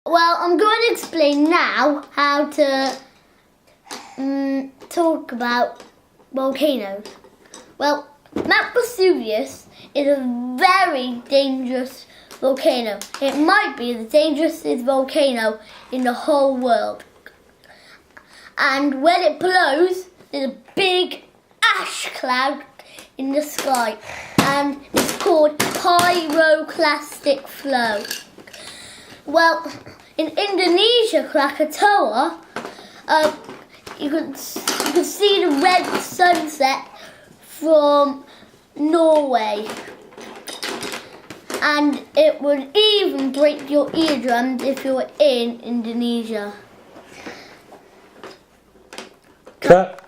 Well, I'm going to explain now how to talk about volcanoes. Well, Mount Vesuvius is a very dangerous volcano. It might be the dangerous volcano in the whole world. And when it blows, there's a big ash cloud in the sky, and it's called pyroclastic flow. Well, in Indonesia, Krakatoa, you can see the red sunset from Norway, and it would even break your eardrums if you were in Indonesia. Cut.